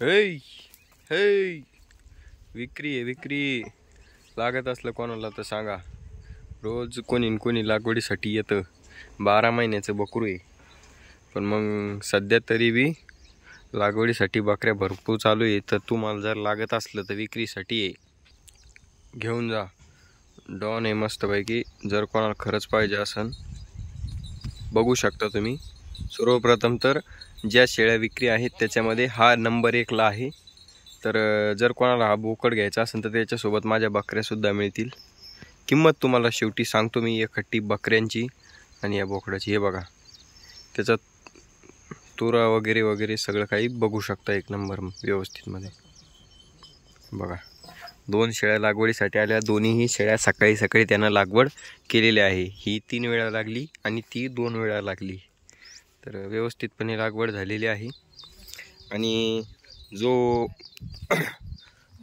हे हे विक्री आहे विक्री. लागत असलं कोणाला तर सांगा. रोज कोणी लागवडीसाठी येतं. 12 महिन्याचं बकरू आहे. पण मग सध्या तरी बी लागवडीसाठी बकऱ्या भरपूर चालू आहे. तर तुम्हाला जर लागत असलं तर विक्रीसाठी आहे, घेऊन जा. डॉन आहे मस्तपैकी. जर कोणाला खरंच पाहिजे असेल बघू शकता तुम्ही. सर्वप्रथम तर ज्या शेळ्या विक्री आहेत त्याच्यामध्ये हा नंबर 1 ला आहे. तर जर कोणाला हा बोकड घ्यायचा असेल तर त्याच्यासोबत माझ्या बकऱ्यासुद्धा मिळतील. किंमत तुम्हाला शेवटी सांगतो मी एक खट्टी बकऱ्यांची आणि या बोकडाची. हे बघा त्याचा तुरा वगैरे वगैरे सगळं काही बघू शकता एक नंबर व्यवस्थित मध्ये. बघा 2 शेळ्या लागवडीसाठी आल्या. दोन्हीही शेळ्या सकाळी सकाळी त्यांना लागवड केलेली आहे. ही 3 वेळा लागली आणि ती 2 वेळा लागली. तर व्यवस्थितपणे लागवड झालेली आहे. आणि जो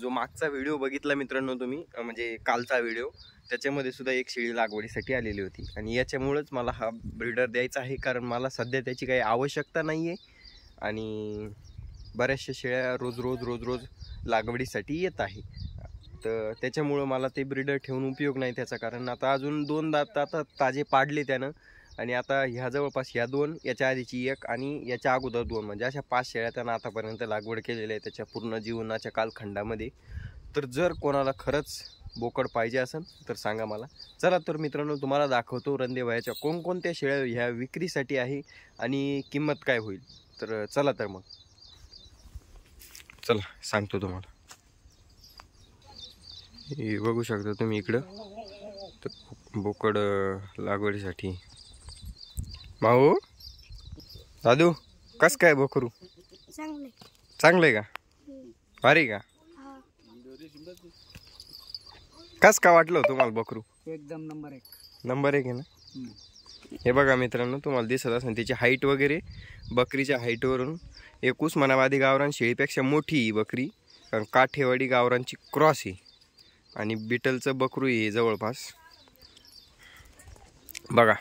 मागचा व्हिडिओ बघितला मित्रांनो तुम्ही, म्हणजे कालचा व्हिडिओ, त्याच्यामध्ये सुद्धा एक शेळी लागवडीसाठी आलेली होती. आणि याच्यामुळेच मला हा ब्रीडर द्यायचा आहे, कारण मला सध्या त्याची काही आवश्यकता नाही आहे. आणि बऱ्याचशा शेळ्या रोज लागवडीसाठी येत आहे. तर त्याच्यामुळं मला ते ब्रीडर ठेवून उपयोग नाही त्याचा. कारण आता अजून 2 दात आता ताजे पाडले त्यानं. आणि आता ह्या जवळपास ह्या 2, याच्या आधीची 1 आणि याच्या अगोदर 2, म्हणजे अशा 5 शेळ्या त्यानं आतापर्यंत लागवड केलेल्या आहे त्याच्या पूर्ण जीवनाच्या कालखंडामध्ये. तर जर कोणाला खरंच बोकड पाहिजे असेल तर सांगा मला. चला तर मित्रांनो तुम्हाला दाखवतो रंदेवयाच्या कोणकोणत्या शेळ्या ह्या विक्रीसाठी आहे आणि किंमत काय होईल. तर चला तर मग चला सांगतो तुम्हाला. हे बघू शकता तुम्ही इकडं तर बोकड लागवडीसाठी. माऊ दादू कस काय बकरू? चांगलंय का? भारी का? कस का वाटलं तुम्हाला बकरू? एकदम नंबर 1 आहे ना. हे बघा मित्रांनो तुम्हाला दिसत असेल त्याची हाईट वगैरे. बकरीच्या हाईटवरून एक उस्मानाबादी गावरान शेळीपेक्षा मोठी ही बकरी, कारण काठेवाडी गावरांची क्रॉस आहे. आणि बिटलचं बकरू आहे जवळपास. बघा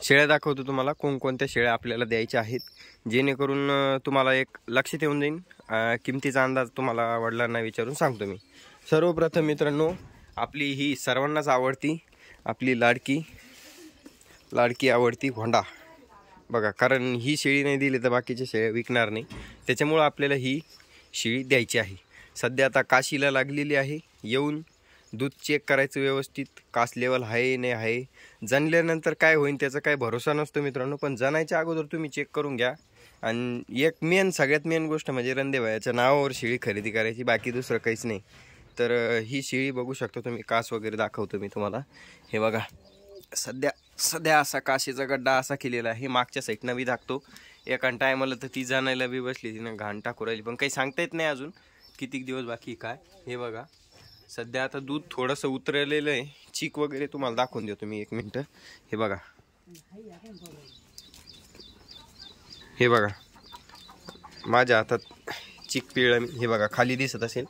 शेळ्या दाखवतो तुम्हाला कोणकोणत्या शेळ्या आपल्याला द्यायच्या आहेत, जेणेकरून तुम्हाला एक लक्षात येऊन जाईल. किमतीचा अंदाज तुम्हाला वडिलांना विचारून सांगतो मी. सर्वप्रथम मित्रांनो आपली ही सर्वांनाच आवडती, आपली लाडकी आवडती होंडा. बघा कारण ही शेळी नाही दिली तर बाकीच्या शेळ्या विकणार नाही. त्याच्यामुळं आपल्याला ही शेळी द्यायची आहे. सध्या आता काशीला लागलेली आहे. येऊन दूध चेक करायचं व्यवस्थित, कास लेवल आहे नाही आहे. जणल्यानंतर काय होईल त्याचा काय भरोसा नसतो मित्रांनो. पण जणायच्या अगोदर तुम्ही चेक करून घ्या. आणि एक सगळ्यात मेन गोष्ट म्हणजे रंदेवयाच्या नावावर शेळी खरेदी करायची, बाकी दुसरं काहीच नाही. तर ही शेळी बघू शकता तुम्ही. कास वगैरे दाखवतो मी तुम्हाला. हे बघा सध्या असा काशीचा गड्डा असा केलेला आहे. मागच्या साईडनं बी दाखतो. एका टायमाला तर ती जाणायला बी बसली, तिनं घाण टाकू राहिली. पण काही सांगता येत नाही अजून किती दिवस बाकी काय. हे बघा सध्या आता दूध थोडंसं उतरलेलं आहे. चीक वगैरे तुम्हाला दाखवून देतो मी 1 मिनटं. हे बघा माझ्या हातात चीक पिळलं. हे बघा खाली दिसत असेल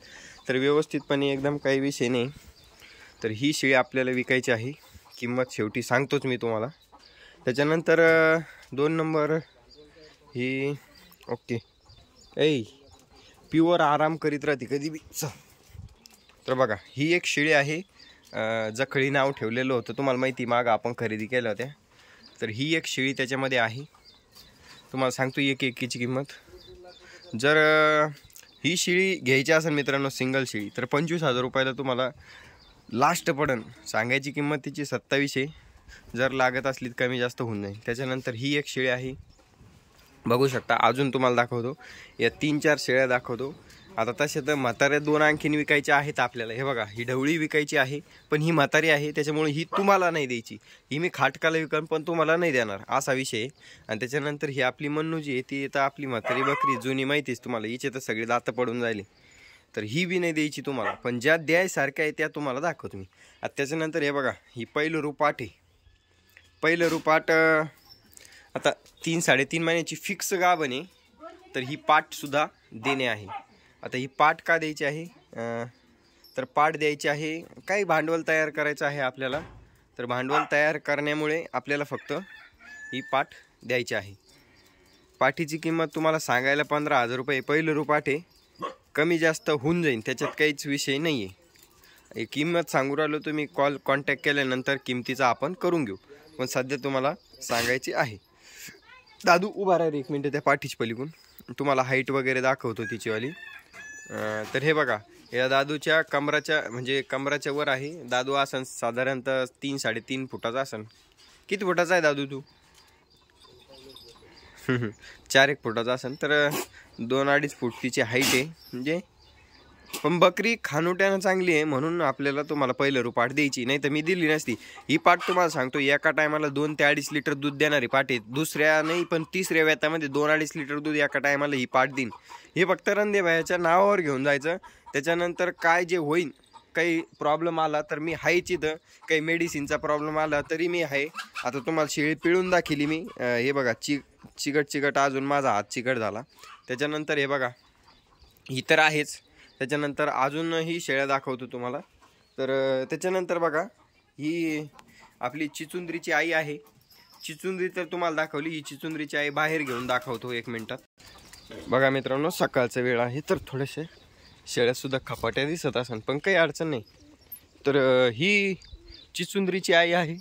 तर व्यवस्थितपणे एकदम काही विषय नाही. तर ही शेळी आपल्याला विकायची आहे. किंमत शेवटी सांगतोच मी तुम्हाला. त्याच्यानंतर 2 नंबर ही ओके प्युअर आराम करीत राहते कधी बी. तर बघा ही एक शेळी आहे. जखळी नाव ठेवलेलं होतं तुम्हाला माहिती, मागं आपण खरेदी केल्या होत्या. तर ही एक शेळी त्याच्यामध्ये आहे. तुम्हाला सांगतो एकीची किंमत. जर ही शेळी घ्यायची असेल मित्रांनो सिंगल शेळी तर 25,000 रुपयाला तुम्हाला लास्ट पडन. सांगायची किंमत तिची 27 आहे. जर लागत असली तर कमी जास्त होऊन जाईल. त्याच्यानंतर ही एक शेळी आहे बघू शकता. अजून तुम्हाला दाखवतो या 3-4 शेळ्या दाखवतो. आता तसे तर म्हाताऱ्या 2 आणखीन विकायच्या आहेत आपल्याला. हे बघा ही ढवळी विकायची आहे, पण ही म्हातारी आहे त्याच्यामुळे ही तुम्हाला नाही द्यायची. ही मी खाटकाला विकन पण तुम्हाला नाही देणार असा विषय आहे. आणि त्याच्यानंतर ही आपली मन्नू जी आहे ती तर आपली म्हातारी बकरी जुनी माहितीच तुम्हाला. हिचे तर सगळे दात पडून जायले. तर ही बी नाही द्यायची तुम्हाला, पण ज्या द्यायसारख्या आहे त्या तुम्हाला दाखवतो मी. आता त्याच्यानंतर हे बघा ही पहिलं रूपाट आहे. पहिलं रूपाट आता 3-3.5 महिन्याची फिक्स गाभण आहे. तर ही पाटसुद्धा देणे आहे. आता ही पाट का द्यायची आहे, तर पाट द्यायची आहे काही भांडवल तयार करायचं आहे आपल्याला. तर भांडवल तयार करण्यामुळे आपल्याला फक्त ही पाट द्यायची आहे. पाठीची किंमत तुम्हाला सांगायला 15,000 रुपये पहिलं रूपाट आहे. कमी जास्त होऊन जाईल, त्याच्यात काहीच विषय नाही आहे. किंमत सांगू राहिलो, तुम्ही कॉन्टॅक्ट केल्यानंतर किमतीचा आपण करून घेऊ, पण सध्या तुम्हाला सांगायची आहे. दादू उभा राहा 1 मिनटं त्या पाठीच पलीकडून, तुम्हाला हाईट वगैरे दाखवतो तिचीवाली. तर हे बघा, या दादूच्या कमराच्या वर आहे. दादू आसन साधारणतः 3-3.5 फुटाचा आसन. किती फुटाचा आहे दादू तू? 4-1 फुटाचा आसन. तर 2-2.5 फूट तिची हाईट आहे. म्हणजे पण बकरी खानुट्यानं चांगली आहे म्हणून आपल्याला तुम्हाला पहिलं पाठ द्यायची, नाही तर मी दिली नसती. ही पाठ तुम्हाला सांगतो एका टायमाला 2 ते 2.5 लिटर दूध देणारी पाठ आहे. दुसऱ्या नाही पण तिसऱ्या वेतामध्ये 2-2.5 लिटर दूध एका टायमाला ही पाठ देईन. हे फक्त रणदेभायाच्या नावावर घेऊन जायचं. त्याच्यानंतर काय जे होईल, काही प्रॉब्लेम आला तर मी आहेच इथं. काही मेडिसिनचा प्रॉब्लेम आला तरी मी आहे. आता तुम्हाला शेळी पिळून दाखिली मी. हे बघा चिकट अजून माझा हात चिकट झाला. त्याच्यानंतर हे बघा ही तर आहेच. त्याच्यानंतर अजूनही शेळ्या दाखवतो तुम्हाला. तर त्याच्यानंतर बघा ही आपली चिचुंद्रीची आई आहे. चिचुंद्री तर तुम्हाला दाखवली. ही चिचुंद्रीची आई बाहेर घेऊन दाखवतो 1 मिनिटात. बघा मित्रांनो, सकाळचा वेळ आहे तर थोडेसे शेळ्यासुद्धा खपाट्या दिसत असन, पण काही अडचण नाही. तर ही चिचुंद्रीची आई आहे.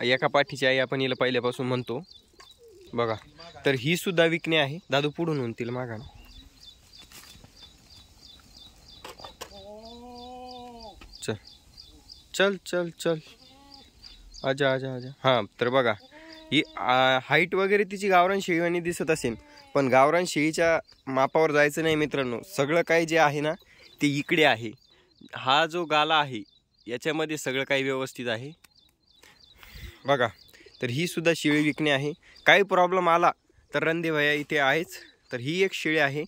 एका पाठीची आई आपण हिला पहिल्यापासून म्हणतो. बघा, तर ही सुद्धा विकणे आहे. दादू पुढून होतील मागा. चल चल चल आजा आजा आजा. हां, तर बघा ही हाईट वगैरे तिची गावरान शेळीवानी दिसत असेल, पण गावरान शेळीच्या मापावर जायचं नाही मित्रांनो. सगळं काही जे आहे ना ते इकडे आहे. हा जो गाला आहे याच्यामध्ये सगळं काही व्यवस्थित आहे. बघा, तर ही सुद्धा शेळी विकणे आहे. काही प्रॉब्लेम आला तर रणदेभैया इथे आहेच. तर ही एक शेळी आहे.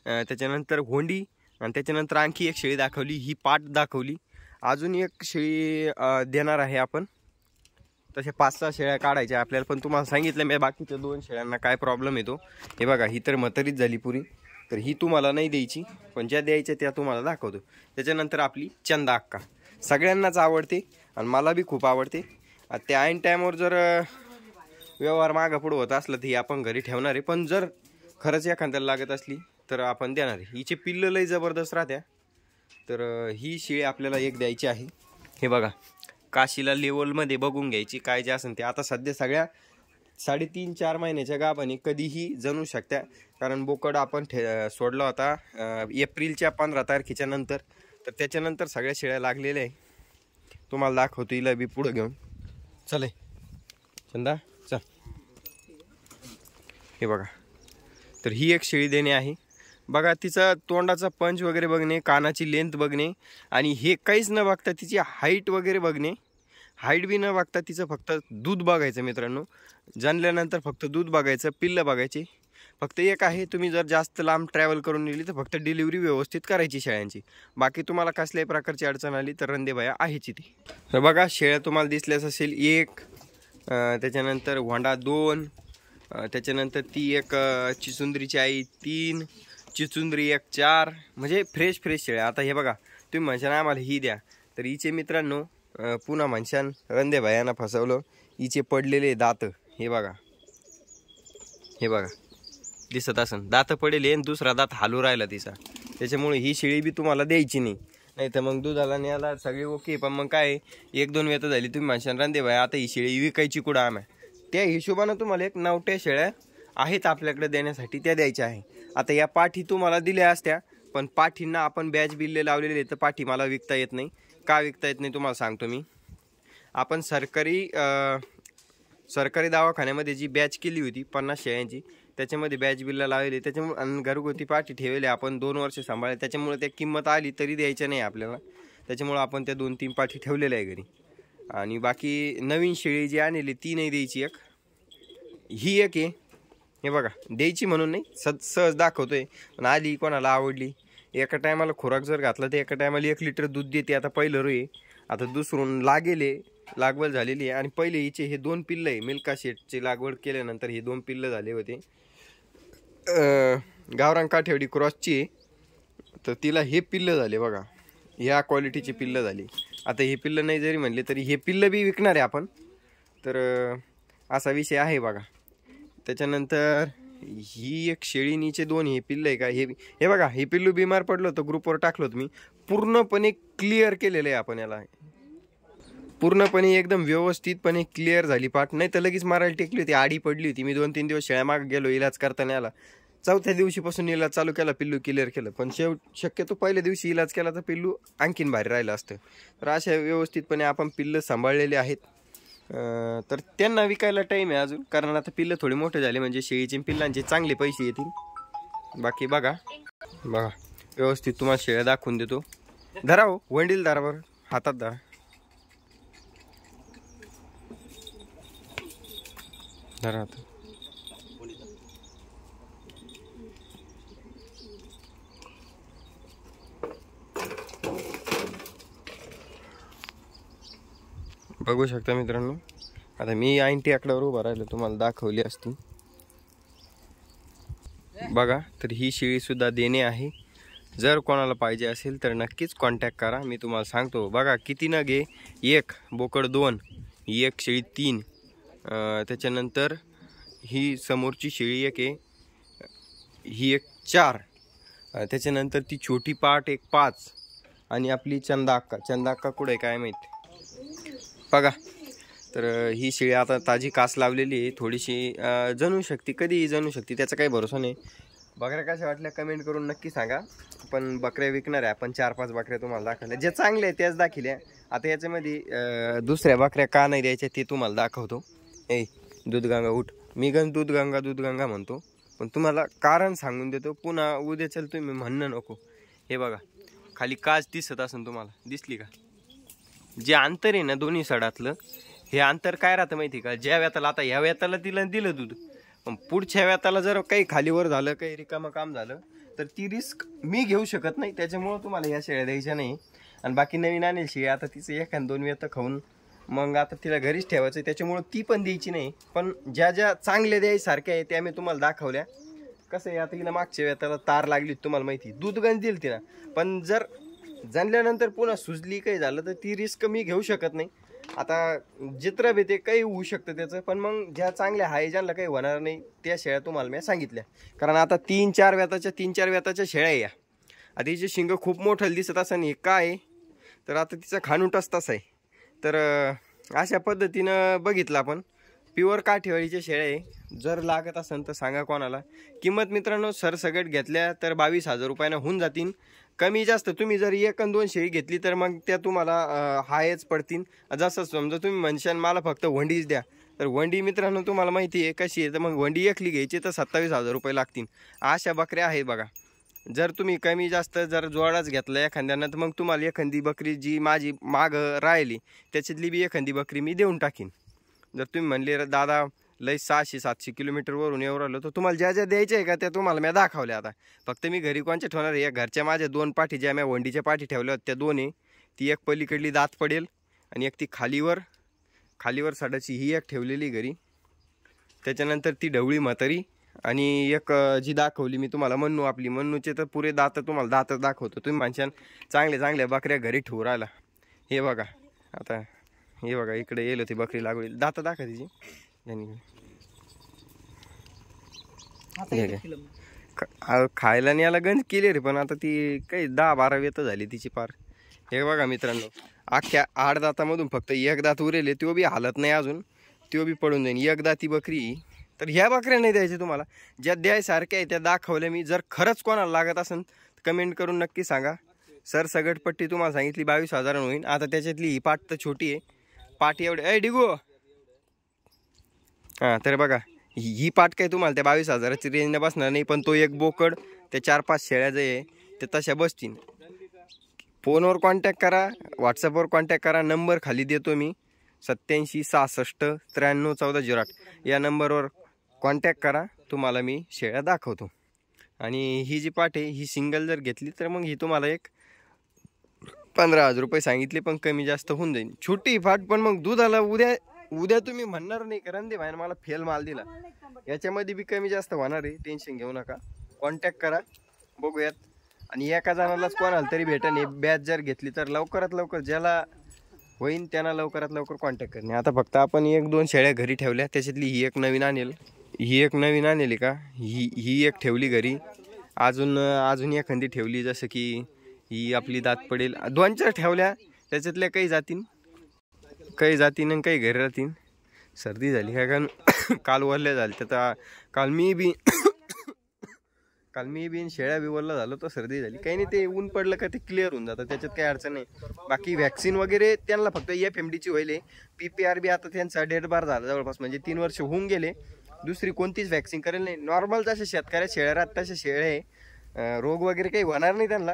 त्याच्यानंतर होंडी, आणि त्याच्यानंतर आणखी एक शेळी दाखवली. ही पाट दाखवली. अजून एक शेळी देणार आहे आपण. तसे 5-6 शेळ्या काढायच्या आपल्याला, पण तुम्हाला सांगितलं मी बाकीच्या 2 शेळ्यांना काय प्रॉब्लेम येतो. हे बघा, ही तर म्हातारीच झाली पुरी. तर ही तुम्हाला नाही द्यायची, पण ज्या द्यायच्या त्या तुम्हाला दाखवतो. त्याच्यानंतर आपली चंदा अक्का सगळ्यांनाच आवडते आणि मला बी खूप आवडते. त्या ऐन टाईमवर जर व्यवहार मागं पुढं होत असलं तर ही आपण घरी ठेवणार आहे, पण जर खरंच एखाद्याला लागत असली तर आपण देणार आहे. हिचे पिल्लं लई जबरदस्त राहत्या. तर ही शेळी आपल्याला एक द्यायची आहे. हे बघा, काशीला लेवलमध्ये बघून घ्यायची काय जे असेल ते. आता सध्या सगळ्या 3.5-4 महिन्याच्या गाभाने कधीही जणू शकत्या, कारण बोकड आपण सोडला होता एप्रिलच्या 15 तारखेच्या नंतर. तर त्याच्यानंतर सगळ्या शेळ्या लागलेल्या आहे. तुम्हाला दाखवतो हिला बी पुढं घेऊन. चले चंदा चल. हे बघा, तर ही एक शेळी देणे आहे. बघा, तिचा तोंडाचा पंच वगैरे बघणे, कानाची लेंथ बघणे, आणि हे काहीच न बघता तिची हाईट वगैरे बघणे. हाईट बी न बघता तिचं फक्त दूध बघायचं मित्रांनो. जणल्यानंतर फक्त दूध बघायचं, पिल्लं बघायची. फक्त एक आहे, तुम्ही जर जास्त लांब ट्रॅव्हल करून नेली तर फक्त डिलिव्हरी व्यवस्थित करायची शेळ्यांची. बाकी तुम्हाला कसल्याही प्रकारची अडचण आली तर रणदेभैया आहेच इथे. तर बघा, शेळ्या तुम्हाला दिसल्यास असेल 1, त्याच्यानंतर होंडा 2, त्याच्यानंतर ती एक चिचुंद्रीची आई 3, चिचुंद्री एक 4. म्हणजे फ्रेश शेळ्या. आता हे बघा, तुम्ही म्हणशान आम्हाला ही द्या, तर हिचे मित्रांनो पुन्हा म्हणशान रणदेभैयानं फसवलं. हिचे पडलेले दात हे बघा, हे बघा दिसत असन, दात पडलेले आणि दुसरा दात हालू राहिला तिचा. त्याच्यामुळे ही शेळी बी तुम्हाला द्यायची नाही तर मग दुधाला न्यायला सगळी ओके. पण मग काय 1-2 वेत झाली तुम्ही म्हणशान रणदेभैया आता ही शेळी विकायची कुठं आम्ही. त्या हिशोबानं तुम्हाला एक 9 शेळ्या आहेत आपल्याकडे देण्यासाठी, त्या द्यायच्या आहे. आता या पाठी तुम्हाला दिल्या असत्या, पण पाठींना आपण बॅच बिल्ले लावलेले, तर पाठी मला विकता येत नाही. का विकता येत नाही तुम्हाला सांगतो मी. आपण सरकारी दवाखान्यामध्ये जी बॅच केली होती 50 शेळ्यांची, त्याच्यामध्ये बॅच बिल्ला लावले. त्याच्यामुळे घरगुती पाठी ठेवले आपण 2 वर्ष सांभाळले. त्याच्यामुळे त्या किंमत आली तरी द्यायच्या नाही आपल्याला. त्याच्यामुळे आपण त्या 2-3 पाठी ठेवलेल्या आहे घरी. आणि बाकी नवीन शेळी जी आणली ती नाही द्यायची. एक ही एक आहे. हे बघा, द्यायची म्हणून नाही, सहज दाखवतोय. पण आली कोणाला आवडली. एका टायमाला खुराक जर घातला तर एका टायमाला 1 लिटर दूध देते. आता पहिलं रोय, आता दुसरून लागवड झालेली आहे. आणि पहिले हिचे हे 2 पिल्लं आहे. मिल्का शेटची लागवड केल्यानंतर हे 2 पिल्लं झाले होते. गावरान काठेवाडी क्रॉसची आहे. तर तिला हे पिल्लं झाले बघा, ह्या क्वालिटीची पिल्लं झाली. आता हे पिल्लं नाही जरी म्हणले तरी हे पिल्लं बी विकणार आहे आपण. तर असा विषय आहे बघा. त्याच्यानंतर ही एक शेळीनीचे 2 हे पिल्लं आहे का, हे बघा, हे पिल्लू बिमार पडलं होतं, ग्रुपवर टाकलं होतं मी, पूर्णपणे क्लिअर केलेलं आहे आपण याला, पूर्णपणे एकदम व्यवस्थितपणे क्लिअर झाली पाठ. नाही तर लगेच मारायला टेकली होती, आडी पडली होती. मी 2-3 दिवस शेळ्या मागे गेलो इलाज करताना, याला 4थ्या दिवशीपासून इलाज चालू केला, पिल्लू क्लिअर केलं. पण शक्यतो पहिल्या दिवशी इलाज केला तर पिल्लू आणखीन भारी राहिलं असतं. तर अशा व्यवस्थितपणे आपण पिल्लं सांभाळलेले आहेत. तर त्यांना विकायला टाईम आहे अजून, कारण आता पिल्लं थोडी मोठे झाले म्हणजे शेळीचे पिल्लांचे चांगले पैसे येतील. बाकी बघा व्यवस्थित तुम्हाला शेळ्या दाखवून देतो. धरा हो, वंडील धरा बरं, हातात धरा. धरा आता. बघू शकता मित्रांनो, आता मी 80 आकड्यावर उभा राहिलो, तुम्हाला दाखवली असती. बघा, तर ही शेळी सुद्धा देणे आहे. जर कोणाला पाहिजे असेल तर नक्कीच कॉन्टॅक्ट करा. मी तुम्हाला सांगतो, बघा किती नग आहे, 1 बोकड 2, ही एक शेळी 3, त्याच्यानंतर ही समोरची शेळी 1 आहे, ही एक 4, त्याच्यानंतर ती छोटी पाट एक 5, आणि आपली चंदा अक्का कुठे काय माहिती. बघा, तर ही शेळी आता ताजी कास लावलेली आहे, थोडीशी जणू शकते, कधीही जणू शकते, त्याचा काही भरोसा नाही. बकऱ्या कशा वाटल्या कमेंट करून नक्की सांगा. पण बकऱ्या विकणार आहे आपण, 4-5 बकऱ्या तुम्हाला दाखवल्या, जे चांगले आहे त्याच दाखवल्या. आता याच्यामध्ये दुसऱ्या बकऱ्या का नाही द्यायच्या ते तुम्हाला दाखवतो. दूधगंगा उठ, मी गण दूधगंगा म्हणतो, पण तुम्हाला कारण सांगून देतो, पुन्हा उद्या चल तुम्ही म्हणणं नको. हे बघा, खाली काच दिसत असेल तुम्हाला, दिसली का? जे अंतर आहे ना दोन्ही सडातलं, हे अंतर काय राहतं माहिती का? ज्या व्याताला, आता ह्या व्याताला तिला दिलं दूध, पण पुढच्या व्याताला जर काही खालीवर झालं, काही रिकामं काम झालं, तर ती रिस्क मी घेऊ शकत नाही. त्याच्यामुळं तुम्हाला या शेळ्या द्यायच्या नाही. आणि बाकी नवीन आणेल शेळी, आता तिचं 1-2 वेत खाऊन मग आता तिला घरीच ठेवायचं, त्याच्यामुळं ती पण द्यायची नाही. पण ज्या ज्या चांगल्या द्यायसारख्या आहे त्या मी तुम्हाला दाखवल्या. कसं आहे, आता हिला मागच्या वेताला तार लागली, तुम्हाला माहिती, दूध गंज दिल तिला, पण जर जाणल्यानंतर पुन्हा सुजली काही झालं तर ती रिस्क मी घेऊ शकत नाही. आता जित्र भेटे काही होऊ शकतं त्याचं, पण मग ज्या चांगल्या आहे, ज्यांना काही होणार नाही, त्या शेळ्या तुम्हाला मी सांगितल्या. कारण आता 3-4 व्याताच्या शेळ्या या. आता हिचे शिंग खूप मोठं दिसत असं नाही काय, तर आता तिचा खानुटच तसा आहे. तर अशा पद्धतीनं बघितलं आपण. प्युअर काठेवाडीच्या शेळ्या आहे. जर लागत असेल तर सांगा कोणाला. किंमत मित्रांनो सरसगट घेतल्या तर 22,000 रुपयानं होऊन जातील. कमी जास्त तुम्ही जर 1-2 शेळी घेतली तर मग त्या तुम्हाला हायच पडतील. जसं समजा तुम्ही म्हणशाल मला फक्त वंडीच द्या, तर वंडी मित्रांनो तुम्हाला माहिती आहे कशी आहे, तर मग वंडी एकली घ्यायची तर 27,000 रुपये लागतील. अशा बकऱ्या आहेत बघा. जर तुम्ही कमी जास्त जर जोडाच घेतला एखाद्यानं, तर मग तुम्हाला एखादी बकरी जी माझी मागं राहिली त्याच्यातली बी एखादी बकरी मी देऊन टाकीन. जर तुम्ही म्हणले दादा लय 600-700 किलोमीटरवरून येऊ राहिलो, तर तुम्हाला ज्या ज्या द्यायच्या आहे का त्या तुम्हाला मी दाखवल्या. आता फक्त मी घरी कोणच्या ठेवणार आहे, या घरच्या माझ्या 2 पाठी ज्या मी वंडीच्या पाठी ठेवल्या होत्या, त्या 2 आहे. ती एक पलीकडली दात पडेल आणि एक ती खालीवर साडाची ही एक ठेवलेली घरी. त्याच्यानंतर ती ढवळी म्हातारी आणि एक जी दाखवली मी तुम्हाला मन्नू, आपली मन्नूचे तर पुरे दात तुम्हाला दात दाखवतो. तुम्ही माणसां चांगल्या बकऱ्या घरी ठेवू राहिला. हे बघा, आता हे बघा इकडे येईल होती बकरी लागली, दात दाखवा तिची. खायला न्यायला गंज केली रे, पण आता ती काही 10-12 वेत झाली तिची पार. हे बघा मित्रांनो, अख्ख्या 8 दातामधून फक्त 1 दात उरेले, तो बी हालत नाही अजून, तो बी पडून जाईल. 1 दाती बकरी. तर ह्या बकऱ्या नाही द्यायच्या तुम्हाला, ज्या द्यायसारख्या आहे त्या दाखवल्या मी. जर खरंच कोणाला लागत असेल कमेंट करून नक्की सांगा. सरसगट पट्टी तुम्हाला सांगितली 22,000 होईल. आता त्याच्यातली ही पाट तर छोटी आहे, पाट एवढे डिगो. हां, तर बघा ही पाट काय तुम्हाला त्या 22,000ची रेंजने बसणार नाही, पण तो एक बोकड त्या 4-5 शेळ्या जे आहे ते तशा बसतील. फोनवर कॉन्टॅक्ट करा, व्हॉट्सअपवर कॉन्टॅक्ट करा. नंबर खाली देतो मी, 87 66 93 14 08. या नंबरवर कॉन्टॅक्ट करा, तुम्हाला मी शेळ्या दाखवतो. आणि ही जी पाट आहे ही सिंगल जर घेतली तर मग ही तुम्हाला एक 15,000 रुपये सांगितले, पण कमी जास्त होऊन जाईल. छोटी पाट, पण मग दुधाला उद्या तुम्ही म्हणणार नाही कारण दे भाई मला फेल माल दिला. याच्यामध्ये बी कमी जास्त होणार आहे, टेन्शन घेऊ नका. कॉन्टॅक्ट करा, बघूयात. आणि एका जणालाच कोणाला तरी भेटेल. बॅच जर घेतली तर लवकरात लवकर ज्याला होईन त्यांना लवकरात लवकर कॉन्टॅक्ट करणे. आता फक्त आपण 1-2 शेळ्या घरी ठेवल्या, त्याच्यातली ही एक नवीन आणेल. ही एक नवीन आणलेली का, ही एक ठेवली घरी, अजून एखादी ठेवली, जसं की ही आपली दात पडेल, 2-4 ठेवल्या, त्याच्यातल्या काही जातीन आणि काही घरी राहतील. सर्दी झाली काय का काल वरल्या झाली तर काल मी बी शेळ्या बी वरला झालो तर सर्दी झाली. काही नाही, ते ऊन पडलं का ते क्लिअर होऊन जातं, त्याच्यात काही अडचण नाही. बाकी व्हॅक्सिन वगैरे त्यांना फक्त FMDची होईल. PPR बी आता त्यांचा डेट बार झाला जवळपास, म्हणजे 3 वर्ष होऊन गेले. दुसरी कोणतीच व्हॅक्सिन करेल नाही. नॉर्मल जशा शेतकऱ्या शेळ्या राहत तशा शेळ्या आहे, रोग वगैरे काही होणार नाही त्यांना.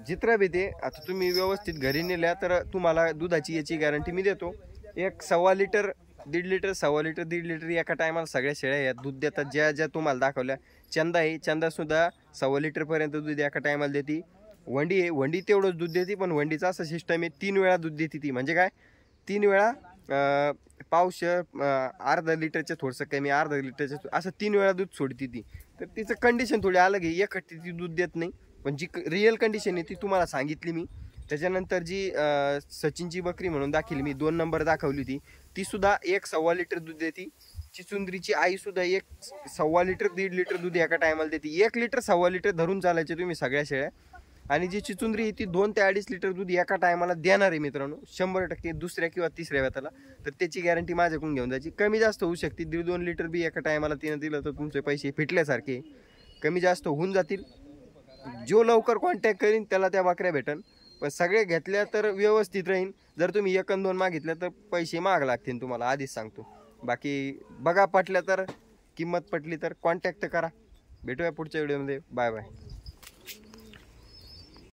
जित्रा बी ते आता तुम्ही व्यवस्थित घरी नेल्या तर तुम्हाला दुधाची याची गॅरंटी मी देतो. 1.25 लिटर, 1.5 लिटर, 1.25 लिटर, 1.5 लिटर एका टायमाला सगळ्या शेळ्या या दूध देतात. ज्या तुम्हाला दाखवल्या. चंदा आहे, चंदा सुद्धा 1.25 लिटरपर्यंत दूध एका टायमाला देते. वंडी आहे, वंडी तेवढंच दूध देते, पण वंडीचा असं सिस्टम आहे 3 वेळा दूध देते ती. म्हणजे काय, 3 वेळा पावशर, अर्धा लिटरच्या थोडंसं कमी, अर्धा लिटरच्या असं 3 वेळा दूध सोडते ती. तर तिचं कंडिशन थोडी अलग आहे, एकटी ती दूध देत नाही. पण जी रिअल कंडिशन आहे ती तुम्हाला सांगितली मी. त्याच्यानंतर जी सचिनची बकरी म्हणून दाखवली मी, 2 नंबर दाखवली होती, ती सुद्धा 1.25 लिटर दूध देते. चिचुंद्रीची आई सुद्धा 1.25 लिटर, 1.5 लिटर दूध एका टायमाला देते. 1 लिटर 1.25 लिटर धरून चालायचे तुम्ही सगळ्या शेळ्या. आणि जी चिचुंद्री आहे ती 2 ते 2.5 लिटर दूध एका टायमाला देणार आहे मित्रांनो, 100%. दुसऱ्या किंवा तिसऱ्या वेताला तर त्याची गॅरंटी माझ्याकडून घेऊन जायची. कमी जास्त होऊ शकते, 1.5-2 लिटर बी एका टायमाला तिनं दिलं तर तुमचे पैसे फिटल्यासारखे कमी जास्त होऊन जातील. जो लवकर कॉन्टॅक्ट करीन त्याला त्या बकऱ्या भेटन. पण सगळे घेतल्या तर व्यवस्थित राहीन. जर तुम्ही 1 आणि 2 मागितल्या तर पैसे महाग लागतील तुम्हाला, आधीच सांगतो. बाकी बघा, पटल्या तर, किंमत पटली तर कॉन्टॅक्ट करा. भेटूया पुढच्या व्हिडिओमध्ये. Bye bye.